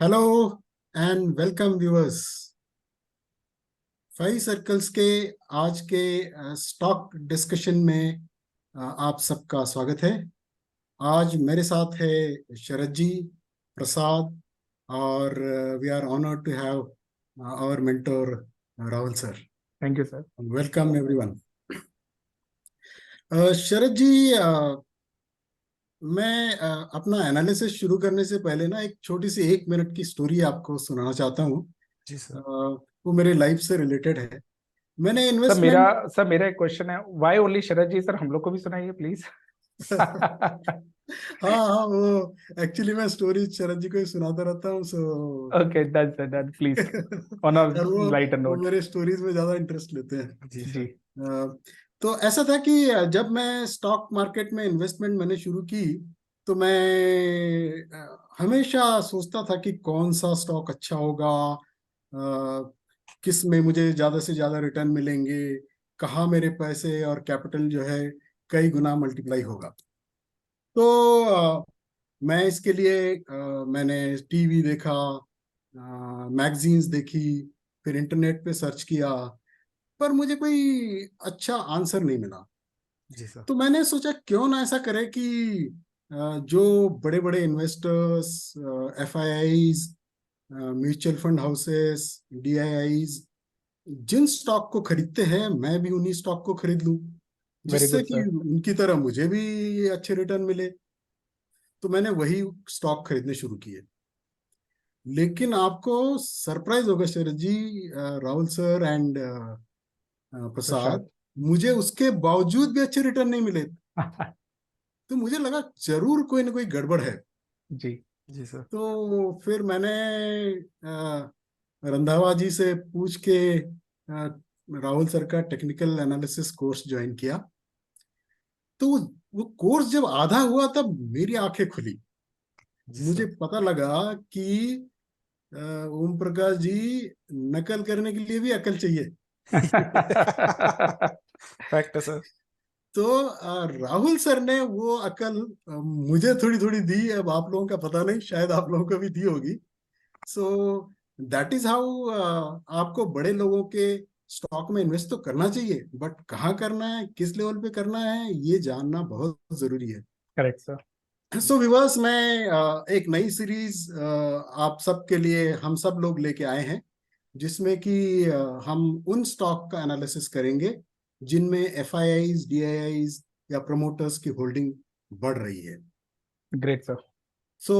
Hello and welcome viewers. Five circles के आज के स्टॉक डिस्कशन में आप सबका स्वागत है। आज मेरे साथ है शरद जी, प्रसाद, और we are honoured to have our mentor Rahul sir. Thank you sir. Welcome everyone. Sharad ji, मैं अपना एनालिसिस शुरू करने से पहले ना एक छोटी सी 1 मिनट की स्टोरी आपको सुनाना चाहता हूँ। जी सर। वो मेरे लाइफ से रिलेटेड है। मैंने सर मेरा इन्वेस्टमेंट सर मेरा एक क्वेश्चन है, why only Sharad ji? Sir हम लोग को भी सुनाइए प्लीज। हाँ हाँ, वो एक्चुअली मैं स्टोरी शरद जी को ही सुनाता रहता हूँ, so okay, done sir, done please, on a और लाइटर वो नोट। मेरे स्टोरीज में ज्यादा इंटरेस्ट लेते हैं। जी जी। सर। तो ऐसा था कि जब मैं स्टॉक मार्केट में इन्वेस्टमेंट मैंने शुरू की, तो मैं हमेशा सोचता था कि कौन सा स्टॉक अच्छा होगा, किस में मुझे ज्यादा से ज्यादा रिटर्न मिलेंगे, कहाँ मेरे पैसे और कैपिटल जो है कई गुना मल्टीप्लाई होगा। तो मैं इसके लिए मैंने टीवी देखा, मैगजीन्स देखी, फिर इंटरनेट पे सर्च किया, पर मुझे कोई अच्छा आंसर नहीं मिला। जी सर। तो मैंने सोचा क्यों ना ऐसा करें कि जो बड़े बड़े investors, FIIs, mutual fund houses, DIIs जिन स्टॉक को खरीदते हैं, मैं भी उन्हीं स्टॉक को खरीद लूं, वेरी जिससे गुड कि सर। उनकी तरह मुझे भी अच्छे रिटर्न मिले। तो मैंने वही स्टॉक खरीदने शुरू किए। लेकिन आपको सरप्राइज होगा शरद जी, राहुल सर एंड प्रसाद, प्रसाद। मुझे उसके बावजूद भी अच्छे रिटर्न नहीं मिले। तो मुझे लगा जरूर कोई ना कोई गड़बड़ है। जी। जी सर। तो फिर मैंने रंधावा जी से पूछ के राहुल सर का टेक्निकल एनालिसिस कोर्स ज्वाइन किया। तो वो कोर्स जब आधा हुआ तब मेरी आंखें खुली। जी मुझे सर। पता लगा कि ओम प्रकाश जी, नकल करने के लिए भी अकल चाहिए। फैक्ट है सर। तो राहुल सर ने वो अकल मुझे थोड़ी थोड़ी दी। अब आप लोगों का पता नहीं, शायद आप लोगों को भी दी होगी। सो दैट इज हाउ आपको बड़े लोगों के स्टॉक में इन्वेस्ट तो करना चाहिए, बट कहाँ करना है, किस लेवल पे करना है, ये जानना बहुत जरूरी है। Correct sir. सो विवर्स, मैं एक नई सीरीज आप सब के लिए, हम सब लोग लेके आए हैं, जिसमें कि हम उन स्टॉक का एनालिसिस करेंगे जिनमें एफआईआईज, डीआईआईज या प्रमोटर्स की होल्डिंग बढ़ रही है। Great sir. सो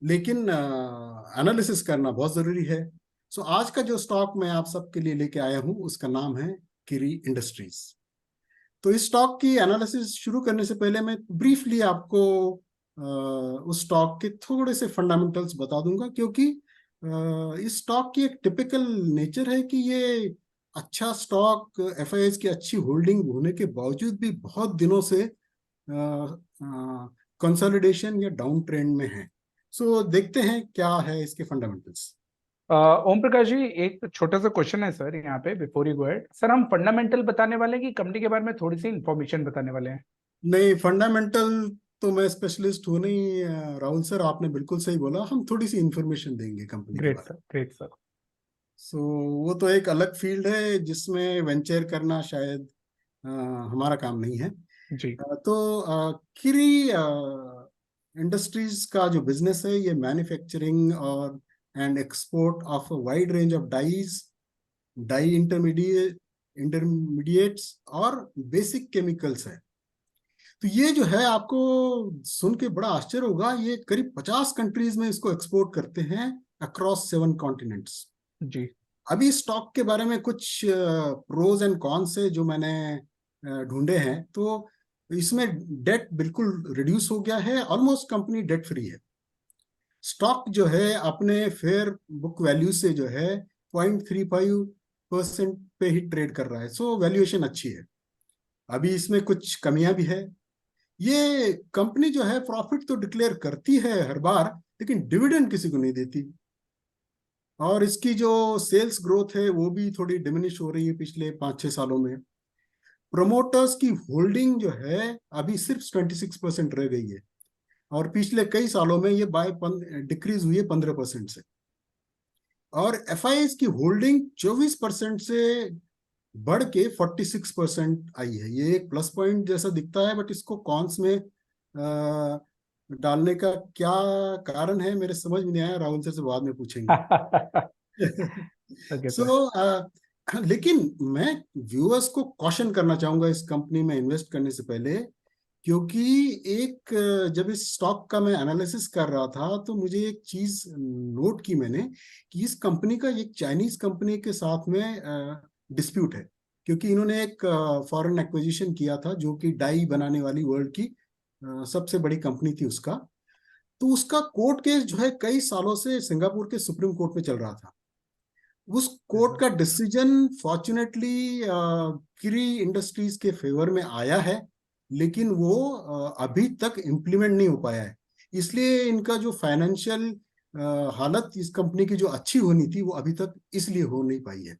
लेकिन एनालिसिस करना बहुत जरूरी है। सो आज का जो स्टॉक मैं आप सबके लिए लेके आया हूं, उसका नाम है किरी इंडस्ट्रीज। तो इस स्टॉक की एनालिसिस शुरू करने से पहले मैं ब्रीफली आपको उस स्टॉक के थोड़े से फंडामेंटल्स बता दूंगा, क्योंकि इस स्टॉक की एक टिपिकल नेचर है कि ये अच्छा स्टॉक, एफआईआईज की अच्छी होल्डिंग होने के बावजूद भी बहुत दिनों से कंसोलिडेशन या डाउन ट्रेंड में है। सो देखते हैं क्या है इसके फंडामेंटल्स। ओम प्रकाश जी, एक छोटा सा क्वेश्चन है सर यहाँ पे, before you go ahead. Sir हम फंडामेंटल बताने वाले हैं कि कंपनी के बारे में थोड़ी सी इंफॉर्मेशन बताने वाले हैं? नहीं, फंडामेंटल तो मैं स्पेशलिस्ट हूँ नहीं। राहुल सर, आपने बिल्कुल सही बोला, हम थोड़ी सी इंफॉर्मेशन देंगे कंपनी के ग्रेट बारे में। Sir, great sir. सो वो तो एक अलग फील्ड है जिसमें वेंचर करना शायद हमारा काम नहीं है। जी। किरी इंडस्ट्रीज का जो बिजनेस है, ये मैन्युफैक्चरिंग और and export of wide range of dyes, dye intermediates और बेसिक केमिकल्स है। तो ये जो है, आपको सुन के बड़ा आश्चर्य होगा, ये करीब 50 कंट्रीज में इसको एक्सपोर्ट करते हैं अक्रॉस 7 कॉन्टिनेंट्स। जी। अभी स्टॉक के बारे में कुछ प्रोज एंड कॉन्स है जो मैंने ढूंढे हैं। तो इसमें डेट बिल्कुल रिड्यूस हो गया है, ऑलमोस्ट कंपनी डेट फ्री है। स्टॉक जो है अपने फेयर बुक वैल्यू से जो है 0.35% पे ही ट्रेड कर रहा है। सो वैल्यूएशन अच्छी है। अभी इसमें कुछ कमियां भी है। ये कंपनी जो है प्रॉफिट तो डिक्लेयर करती है हर बार, लेकिन डिविडेंड किसी को नहीं देती। और इसकी जो सेल्स ग्रोथ है वो भी थोड़ी डिमिनिश हो रही है पिछले 5-6 सालों में। प्रमोटर्स की होल्डिंग जो है अभी सिर्फ 26% रह गई है। और पिछले कई सालों में ये डिक्रीज हुई है 15% से। और एफआईआईज की होल्डिंग 24% से बढ़ के 46% आई है। ये एक प्लस पॉइंट जैसा दिखता है, बट इसको कॉन्स में डालने का क्या कारण है मेरे समझ में नहीं आया। राहुल सर से बाद में पूछेंगे। Okay so sir. लेकिन मैं व्यूअर्स को कॉशन करना चाहूंगा इस कंपनी में इन्वेस्ट करने से पहले, क्योंकि जब इस स्टॉक का मैं एनालिसिस कर रहा था तो मुझे एक चीज नोट की मैंने, कि इस कंपनी का एक चाइनीज कंपनी के साथ में डिस्प्यूट है। क्योंकि इन्होंने एक फॉरेन एक्विजिशन किया था जो कि डाई बनाने वाली वर्ल्ड की सबसे बड़ी कंपनी थी उसका। तो उसका कोर्ट केस जो है कई सालों से सिंगापुर के सुप्रीम कोर्ट में चल रहा था। उस कोर्ट का डिसीजन फॉर्चुनेटली किरी इंडस्ट्रीज के फेवर में आया है, लेकिन वो अभी तक इम्प्लीमेंट नहीं हो पाया है। इसलिए इनका जो फाइनेंशियल हालत इस कंपनी की जो अच्छी होनी थी वो अभी तक इसलिए हो नहीं पाई है।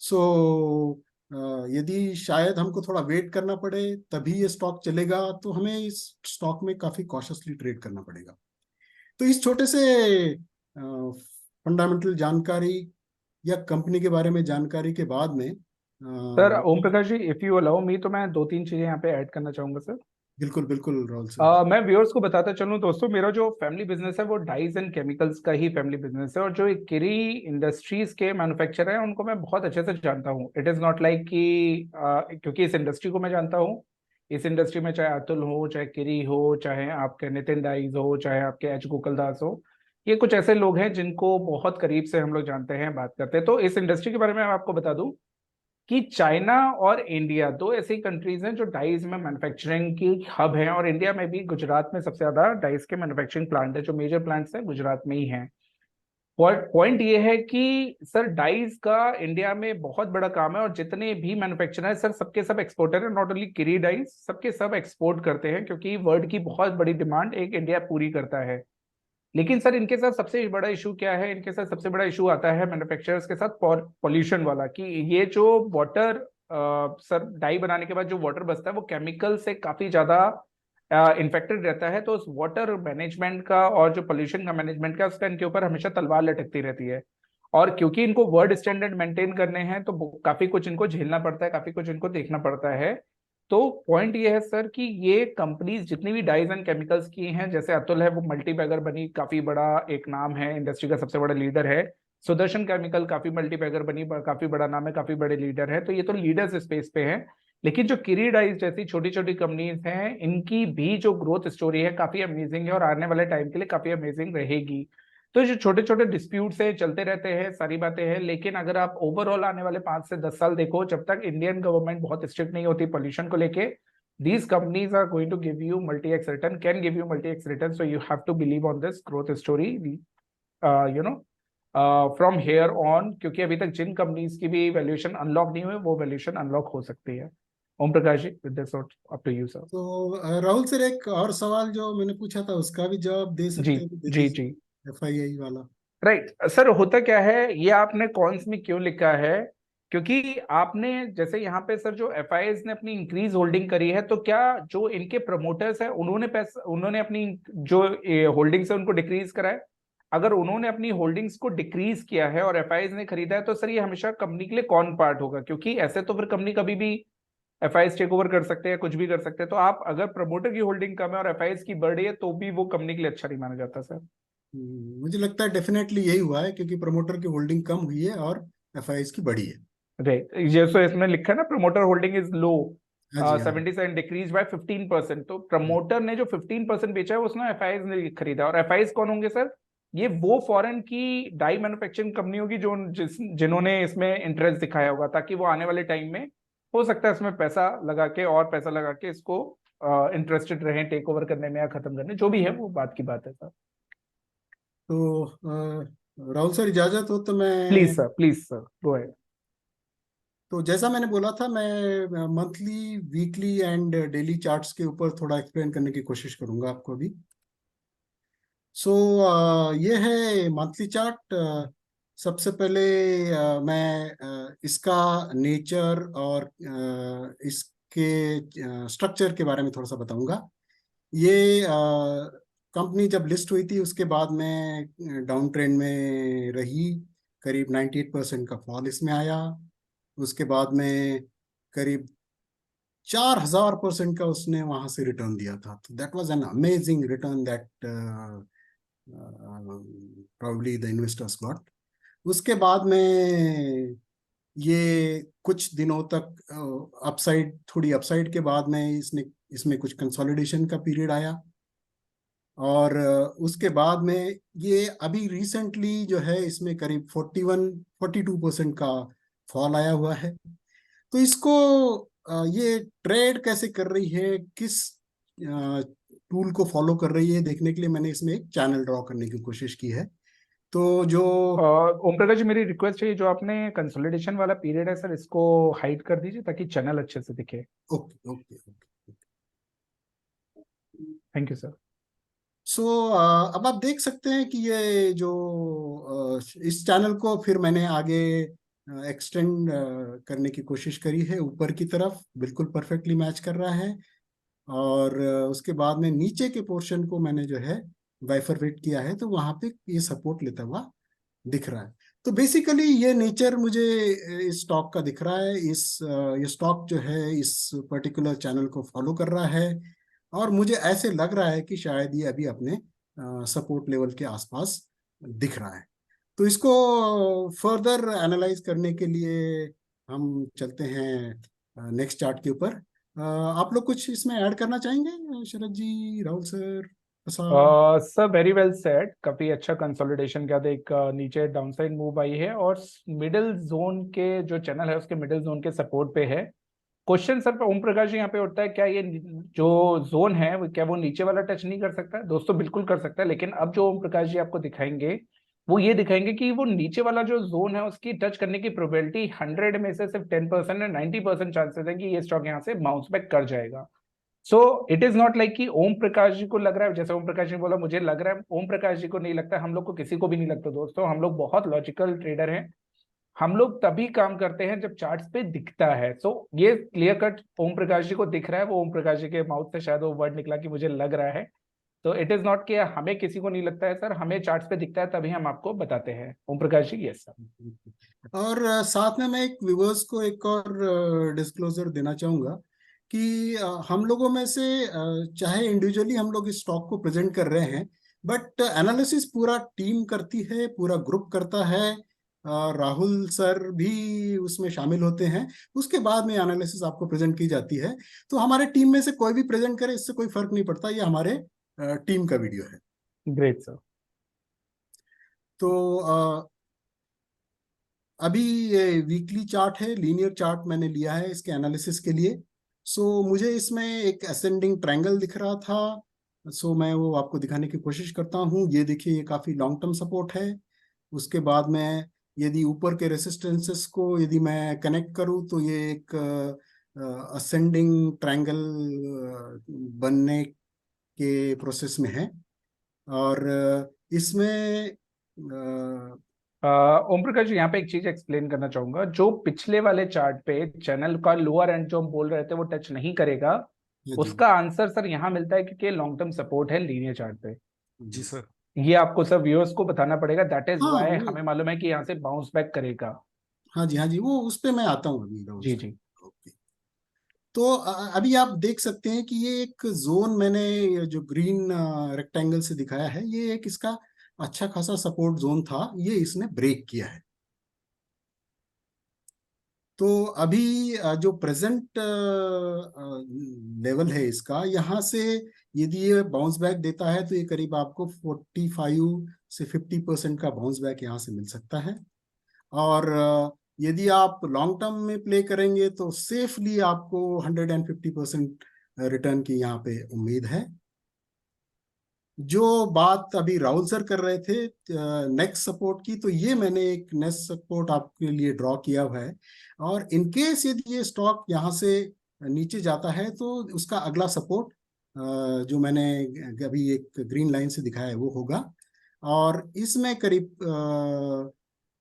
सो यदि शायद हमको थोड़ा वेट करना पड़े तभी ये स्टॉक चलेगा, तो हमें इस स्टॉक में काफी कॉशियसली ट्रेड करना पड़ेगा। तो इस छोटे से फंडामेंटल जानकारी या कंपनी के बारे में जानकारी के बाद में sir Om Prakash ji, if you allow me, तो मैं 2-3 चीजें यहाँ पे ऐड करना चाहूंगा सर। बिल्कुल बिल्कुल राहुल सर। मैं व्यूअर्स को बताता चलूं दोस्तों, मेरा जो फैमिली बिजनेस है वो डाइज एंड केमिकल्स का ही फैमिली बिजनेस है, और जो किरी इंडस्ट्रीज के मैन्युफैक्चरर हैं उनको मैं बहुत अच्छे से जानता हूँ। इट इज नॉट लाइक कि क्योंकि इस इंडस्ट्री को मैं जानता हूँ, इस इंडस्ट्री में चाहे अतुल हो, चाहे किरी हो, चाहे आपके नितिन डाइज हो, चाहे आपके एच गोकुलदास हो, ये कुछ ऐसे लोग हैं जिनको बहुत करीब से हम लोग जानते हैं, बात करते हैं। तो इस इंडस्ट्री के बारे में मैं आपको बता दूं कि चाइना और इंडिया दो ऐसी कंट्रीज हैं जो डाइज में मैन्युफैक्चरिंग की हब हैं, और इंडिया में भी गुजरात में सबसे ज्यादा डाइज के मैन्युफैक्चरिंग प्लांट है, जो मेजर प्लांट्स हैं गुजरात में ही हैं। पॉइंट ये है कि सर डाइज का इंडिया में बहुत बड़ा काम है, और जितने भी मैन्युफैक्चरर हैं सर सबके सब एक्सपोर्टर है। नॉट ओनली किरी डाइज, सबके सब एक्सपोर्ट करते हैं, क्योंकि वर्ल्ड की बहुत बड़ी डिमांड एक इंडिया पूरी करता है। लेकिन सर इनके साथ सबसे बड़ा इशू क्या है? इनके साथ सबसे बड़ा इशू आता है मैन्युफैक्चरर्स के साथ पॉल्यूशन वाला, कि ये जो वाटर सर डाई बनाने के बाद जो वाटर बचता है वो केमिकल से काफी ज्यादा इन्फेक्टेड रहता है। तो उस वाटर मैनेजमेंट का और जो पोल्यूशन का मैनेजमेंट का, उसका इनके ऊपर हमेशा तलवार लटकती रहती है। और क्योंकि इनको वर्ल्ड स्टैंडर्ड मेंटेन करने हैं तो काफी कुछ इनको झेलना पड़ता है, काफी कुछ इनको देखना पड़ता है। तो पॉइंट ये है सर कि ये कंपनीज जितनी भी डाइज एंड केमिकल्स की हैं, जैसे अतुल है वो मल्टीबैगर बनी, काफी बड़ा एक नाम है, इंडस्ट्री का सबसे बड़ा लीडर है। सुदर्शन केमिकल काफी मल्टीबैगर बनी, काफी बड़ा नाम है, काफी बड़े लीडर है। तो ये तो लीडर्स स्पेस पे हैं। लेकिन जो किरी डाइज जैसी छोटी छोटी कंपनीज हैं, इनकी भी जो ग्रोथ स्टोरी है काफी अमेजिंग है, और आने वाले टाइम के लिए काफी अमेजिंग रहेगी। तो जो छोटे छोटे डिस्प्यूट्स है चलते रहते हैं, सारी बातें हैं, लेकिन अगर आप ओवरऑल आने वाले 5 से 10 साल देखो, जब तक इंडियन गवर्नमेंट बहुत स्ट्रिक्ट नहीं होती पोल्यूशन को लेके, these companies are going to give you multi-x return, can give you multi-x return. So you have to believe on this growth story, you know, from here on, क्योंकि अभी तक जिन companies की भी valuation unlock नहीं हुई वो valuation unlock हो सकती है। Om Prakash ji, with this up to you sir. तो राहुल सर, एक और सवाल जो मैंने पूछा था उसका भी जवाब दे जी सकते हैं तो दे जी दीजिए। जी। एफआईआई वाला। राइट सर, होता क्या है, ये आपने कॉन्स में क्यों लिखा है? क्योंकि आपने जैसे यहाँ पे सर जो एफआईआईज ने अपनी इंक्रीज होल्डिंग करी है, तो क्या जो इनके प्रमोटर्स है उन्होंने पैसा, उन्होंने अपनी जो होल्डिंग्स है उनको डिक्रीज करा है? अगर उन्होंने अपनी होल्डिंग्स को डिक्रीज किया है और एफआईआईज ने खरीदा है, तो सर ये हमेशा कंपनी के लिए कौन पार्ट होगा? क्योंकि ऐसे तो फिर कंपनी कभी भी एफआईआईज टेक ओवर कर सकते हैं, कुछ भी कर सकते हैं। तो आप अगर प्रमोटर की होल्डिंग कम है और एफआईआईज की बढ़ रही है, तो भी वो कंपनी के लिए अच्छा नहीं माना जाता सर। मुझे लगता है डेफिनेटली यही हुआ है, क्योंकि प्रमोटर की होल्डिंग कम हुई है और एफआईआई की बढ़ी है। राइट, जैसे इसमें लिखा है ना, प्रमोटर होल्डिंग इज लो, हाँ जी, हाँ। 77 डिक्रीज बाय 15%। तो प्रमोटर ने जो 15% बेचा है उसने एफआईआईज ने खरीदा। और एफआईआईज कौन होंगे सर? ये वो फॉरेन की डाई मैन्युफैक्चरिंग कंपनी होगी जो जिन्होंने इसमें इंटरेस्ट दिखाया होगा, ताकि वो आने वाले टाइम में हो सकता है इसमें पैसा लगा के, और पैसा लगा के इसको इंटरेस्टेड रहे टेक ओवर करने में या खत्म करने, जो भी है वो बात की बात है सर। तो राहुल सर, इजाजत हो तो मैं, प्लीज सर गो अहेड। तो जैसा मैंने बोला था, मैं monthly, weekly and daily charts के ऊपर थोड़ा एक्सप्लेन करने की कोशिश करूंगा आपको अभी। सो ये है मंथली चार्ट। सबसे पहले मैं इसका नेचर और इसके स्ट्रक्चर के बारे में थोड़ा सा बताऊंगा। ये कंपनी जब लिस्ट हुई थी उसके बाद में डाउन ट्रेंड में रही, करीब 98% का फॉल इसमें आया। उसके बाद में करीब 4000% का उसने वहां से रिटर्न दिया था। तो that was an amazing return that probably the investors got। उसके बाद में ये कुछ दिनों तक अपसाइड, थोड़ी अपसाइड के बाद में इसमें कुछ कंसोलिडेशन का पीरियड आया। और उसके बाद में ये अभी रिसेंटली जो है इसमें करीब 42% का फॉल आया हुआ है। तो इसको ये ट्रेड कैसे कर रही है, किस टूल को फॉलो कर रही है, देखने के लिए मैंने इसमें एक चैनल ड्रॉ करने की कोशिश की है। तो जो ओम प्रकाश जी, मेरी रिक्वेस्ट है, जो आपने कंसोलिडेशन वाला पीरियड है सर, इसको हाइड कर दीजिए ताकि चैनल अच्छे से दिखे। Okay okay okay. Thank you sir. So अब आप देख सकते हैं कि ये जो इस चैनल को फिर मैंने आगे एक्सटेंड करने की कोशिश करी है ऊपर की तरफ, बिल्कुल परफेक्टली मैच कर रहा है। और उसके बाद में नीचे के पोर्शन को मैंने जो है बाइफरकेट किया है, तो वहां पे ये सपोर्ट लेता हुआ दिख रहा है। तो बेसिकली ये नेचर मुझे इस स्टॉक का दिख रहा है। ये स्टॉक जो है इस पर्टिकुलर चैनल को फॉलो कर रहा है, और मुझे ऐसे लग रहा है कि शायद ये अभी अपने सपोर्ट लेवल के आसपास दिख रहा है। तो इसको फर्दर एनालाइज करने के लिए हम चलते हैं नेक्स्ट चार्ट के ऊपर। आप लोग कुछ इसमें ऐड करना चाहेंगे, Sharad ji, Rahul sir, Prasad? Sir very well said. काफी अच्छा कंसोलिडेशन के बाद एक नीचे डाउनसाइड मूव आई है, और मिडिल जोन के जो चैनल है उसके मिडिल जोन के सपोर्ट पे है। क्वेश्चन सर पे ओम प्रकाश जी यहाँ पे उठता है, क्या ये जो जोन है क्या वो नीचे वाला टच नहीं कर सकता है? दोस्तों बिल्कुल कर सकता है, लेकिन अब जो ओम प्रकाश जी आपको दिखाएंगे वो ये दिखाएंगे कि वो नीचे वाला जो जोन है उसकी टच करने की प्रोबेबिलिटी 100 में से सिर्फ 10% है। 90% चांसेस है कि ये स्टॉक यहाँ से बाउंस बैक कर जाएगा। So it is not like कि ओम प्रकाश जी को लग रहा है, जैसे ओम प्रकाश जी ने बोला मुझे लग रहा है, ओम प्रकाश जी को नहीं लगता, हम लोग को किसी को भी नहीं लगता दोस्तों। हम लोग बहुत लॉजिकल ट्रेडर हैं। हम लोग तभी काम करते हैं जब चार्ट्स पे दिखता है। सो ये क्लियर कट ओम प्रकाश जी को दिख रहा है, वो ओम प्रकाश जी के माउथ से शायद वो वर्ड निकला कि मुझे लग रहा है। तो इट इज नॉट कि हमें किसी को नहीं लगता है सर, हमें चार्ट्स पे दिखता है तभी हम आपको बताते हैं। ओम प्रकाश जी, यस सर। और साथ में मैं एक व्यूअर्स को एक और डिस्क्लोजर देना चाहूंगा कि हम लोगों में से चाहे इंडिविजुअली हम लोग इस स्टॉक को प्रेजेंट कर रहे हैं, बट एनालिसिस पूरा टीम करती है, पूरा ग्रुप करता है। राहुल सर भी उसमें शामिल होते हैं। उसके बाद में एनालिसिस आपको प्रेजेंट की जाती है। तो हमारे टीम में से कोई भी प्रेजेंट करे, इससे कोई फर्क नहीं पड़ता, ये हमारे टीम का वीडियो है। Great sir. तो अभी ये वीकली चार्ट है, लीनियर चार्ट मैंने लिया है इसके एनालिसिस के लिए। सो मुझे इसमें एक असेंडिंग ट्रायंगल दिख रहा था। सो मैं वो आपको दिखाने की कोशिश करता हूँ। ये देखिए, ये काफी लॉन्ग टर्म सपोर्ट है। उसके बाद में यदि ऊपर के रेसिस्टेंसेस को यदि मैं कनेक्ट करूँ तो ये एक असेंडिंग ट्रायंगल बनने के प्रोसेस में है। और इसमें ओम प्रकाश जी, यहाँ पे एक चीज एक्सप्लेन करना चाहूंगा। जो पिछले वाले चार्ट पे चैनल का लोअर एंड जो हम बोल रहे थे वो टच नहीं करेगा, जी उसका आंसर सर यहाँ मिलता है क्योंकि लॉन्ग टर्म सपोर्ट है लीनियर चार्ट पे। जी सर। ये आपको सब व्यूअर्स को बताना पड़ेगा। दैट इज हाँ वाई वो, हमें मालूम है कि यहाँ से बाउंस बैक करेगा। हाँ जी, हाँ जी, वो उस पे मैं आता हूँ अभी, राहुल जी सर। जी। ओके। तो अभी आप देख सकते हैं कि ये एक जोन मैंने जो ग्रीन रेक्टेंगल से दिखाया है, ये एक इसका अच्छा खासा सपोर्ट जोन था, ये इसने ब्रेक किया है। तो अभी जो प्रेजेंट लेवल है इसका, यहाँ से यदि ये बाउंस बैक देता है तो ये करीब आपको 45 से 50% का बाउंस बैक यहाँ से मिल सकता है। और यदि आप लॉन्ग टर्म में प्ले करेंगे तो सेफली आपको 150% रिटर्न की यहाँ पे उम्मीद है। जो बात अभी राहुल सर कर रहे थे नेक्स्ट सपोर्ट की, तो ये मैंने एक नेक्स्ट सपोर्ट आपके लिए ड्रॉ किया हुआ है। और इन केस यदि ये स्टॉक यहाँ से नीचे जाता है तो उसका अगला सपोर्ट जो मैंने अभी एक ग्रीन लाइन से दिखाया है वो होगा। और इसमें करीब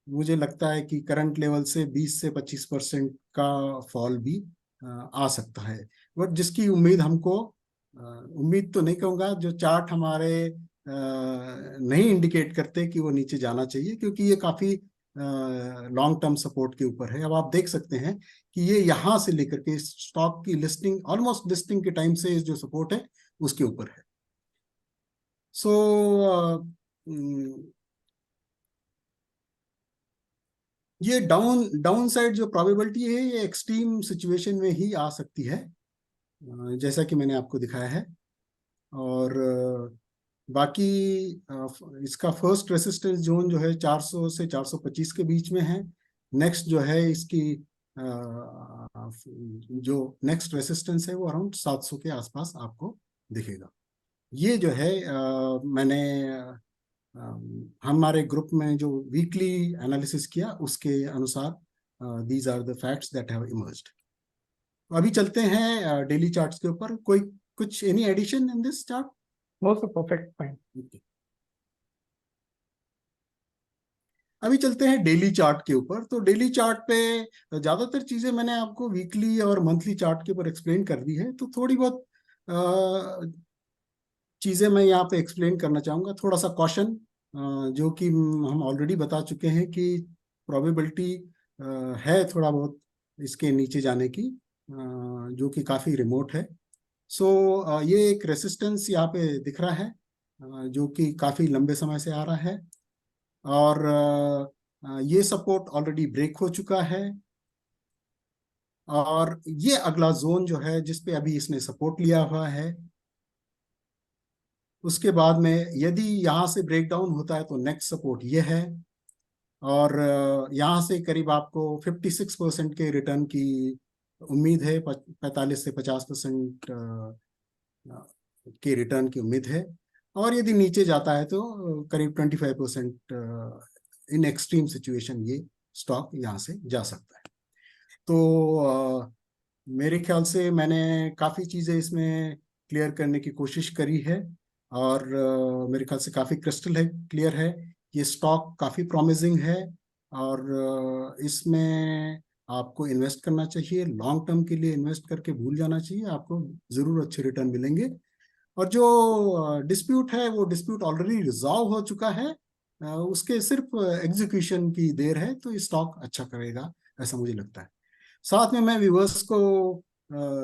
मुझे लगता है कि करंट लेवल से 20 से 25% का फॉल भी आ सकता है, बट जिसकी उम्मीद हमको उम्मीद तो नहीं कहूंगा, जो चार्ट हमारे नहीं इंडिकेट करते कि वो नीचे जाना चाहिए, क्योंकि ये काफी लॉन्ग टर्म सपोर्ट के ऊपर है। अब आप देख सकते हैं कि ये यहां से लेकर के स्टॉक की लिस्टिंग, ऑलमोस्ट लिस्टिंग के टाइम से जो सपोर्ट है उसके ऊपर है। सो ये डाउन साइड जो प्रोबेबिलिटी है, ये एक्सट्रीम सिचुएशन में ही आ सकती है, जैसा कि मैंने आपको दिखाया है। और बाकी इसका फर्स्ट रेसिस्टेंस जोन जो है 400 से 425 के बीच में है। नेक्स्ट जो है इसकी जो नेक्स्ट रेसिस्टेंस है वो अराउंड 700 के आसपास आपको दिखेगा। ये जो है मैंने हमारे ग्रुप में जो वीकली एनालिसिस किया उसके अनुसार these are the facts that have emerged. अभी चलते हैं डेली चार्ट्स के ऊपर। कोई कुछ any addition in this chart? No sir, perfect, fine. अभी चलते हैं डेली चार्ट के ऊपर। तो डेली चार्ट पे ज्यादातर चीजें मैंने आपको वीकली और मंथली चार्ट के ऊपर एक्सप्लेन कर दी है। तो थोड़ी बहुत चीजें मैं यहाँ पे एक्सप्लेन करना चाहूंगा। थोड़ा सा कॉशन, जो कि हम ऑलरेडी बता चुके हैं कि प्रोबेबिलिटी है थोड़ा बहुत इसके नीचे जाने की, जो कि काफी रिमोट है। सो ये एक रेसिस्टेंस यहाँ पे दिख रहा है, जो कि काफी लंबे समय से आ रहा है। और ये सपोर्ट ऑलरेडी ब्रेक हो चुका है। और ये अगला जोन जो है जिसपे अभी इसने सपोर्ट लिया हुआ है, उसके बाद में यदि यहाँ से ब्रेकडाउन होता है तो नेक्स्ट सपोर्ट ये है। और यहाँ से करीब आपको 56% के रिटर्न की उम्मीद है, 45 से 50% के रिटर्न की उम्मीद है। और यदि नीचे जाता है तो करीब 25% इन एक्सट्रीम सिचुएशन ये स्टॉक यहाँ से जा सकता है। तो मेरे ख्याल से मैंने काफ़ी चीज़ें इसमें क्लियर करने की कोशिश करी है। और मेरे ख्याल से काफ़ी क्रिस्टल है, क्लियर है। ये स्टॉक काफ़ी प्रॉमिसिंग है और इसमें आपको इन्वेस्ट करना चाहिए। लॉन्ग टर्म के लिए इन्वेस्ट करके भूल जाना चाहिए, आपको ज़रूर अच्छे रिटर्न मिलेंगे। और जो डिस्प्यूट है वो डिस्प्यूट ऑलरेडी रिजॉल्व हो चुका है, उसके सिर्फ एग्जीक्यूशन की देर है। तो ये स्टॉक अच्छा करेगा, ऐसा मुझे लगता है। साथ में मैं व्यूअर्स को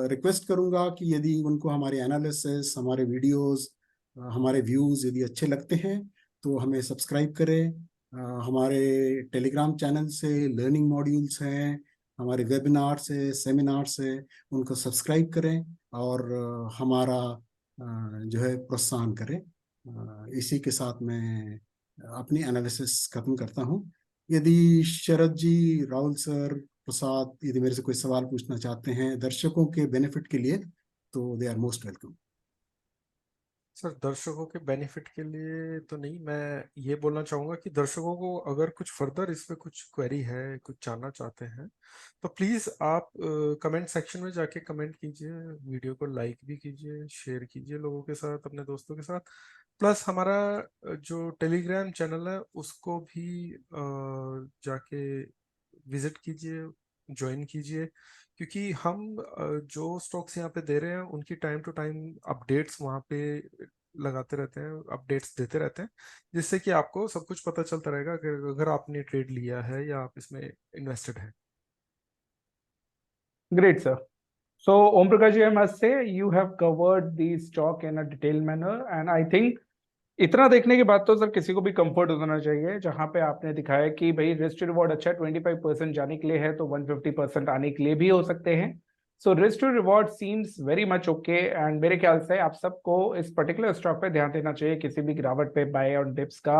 रिक्वेस्ट करूंगा कि यदि उनको हमारे एनालिसिस, हमारे वीडियोस, हमारे व्यूज यदि अच्छे लगते हैं तो हमें सब्सक्राइब करें। हमारे टेलीग्राम चैनल से लर्निंग मॉड्यूल्स हैं, हमारे वेबिनार्स है, सेमिनार्स है, उनको सब्सक्राइब करें और हमारा जो है प्रोत्साहन करें। इसी के साथ मैं अपनी एनालिसिस खत्म करता हूँ। यदि शरद जी, राहुल सर, प्रसाद यदि मेरे से कोई सवाल पूछना चाहते हैं दर्शकों के बेनिफिट के लिए, तो they are most welcome. Sir, दर्शकों के बेनिफिट के लिए तो नहीं, मैं ये बोलना चाहूँगा कि दर्शकों को अगर कुछ फर्दर इस पे कुछ क्वेरी है, कुछ जानना चाहते हैं, तो प्लीज़ आप कमेंट सेक्शन में जाके कमेंट कीजिए, वीडियो को लाइक भी कीजिए, शेयर कीजिए लोगों के साथ, अपने दोस्तों के साथ। प्लस हमारा जो टेलीग्राम चैनल है उसको भी जाके विजिट कीजिए, ज्वाइन कीजिए, क्योंकि हम जो स्टॉक्स यहाँ पे दे रहे हैं उनकी टाइम टू टाइम अपडेट्स वहाँ पे लगाते रहते हैं, अपडेट्स देते रहते हैं, जिससे कि आपको सब कुछ पता चलता रहेगा अगर आपने ट्रेड लिया है या आप इसमें इन्वेस्टेड है। Great, sir. So, Om Prakash, I must say you have covered the stock in a detailed manner, and I think इतना देखने के बाद तो सर किसी को भी कंफर्ट होना चाहिए, जहां पे आपने दिखाया कि भाई रिस्क टू रिवॉर्ड अच्छा 25% जाने के लिए है तो 150% आने के लिए भी हो सकते हैं। So risk to reward seems very much okay, and मेरे ख्याल से आप सबको इस पर्टिकुलर स्टॉक पे ध्यान देना चाहिए। किसी भी गिरावट पे बाय और डिप्स का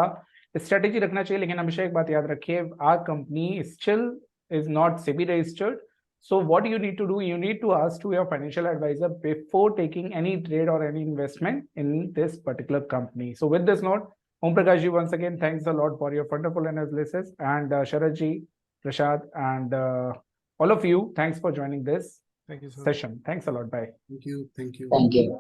स्ट्रेटेजी रखना चाहिए, लेकिन हमेशा एक बात याद रखिए, our company still is not SEBI registered. So what you need to do, you need to ask to your financial advisor before taking any trade or any investment in this particular company. So with this note, Om Prakash ji, once again, thanks a lot for your wonderful analysis, and Sharad ji, Prashad, and all of you, thanks for joining this thank you sir. session. Thanks a lot. Bye. Thank you, thank you. Thank you.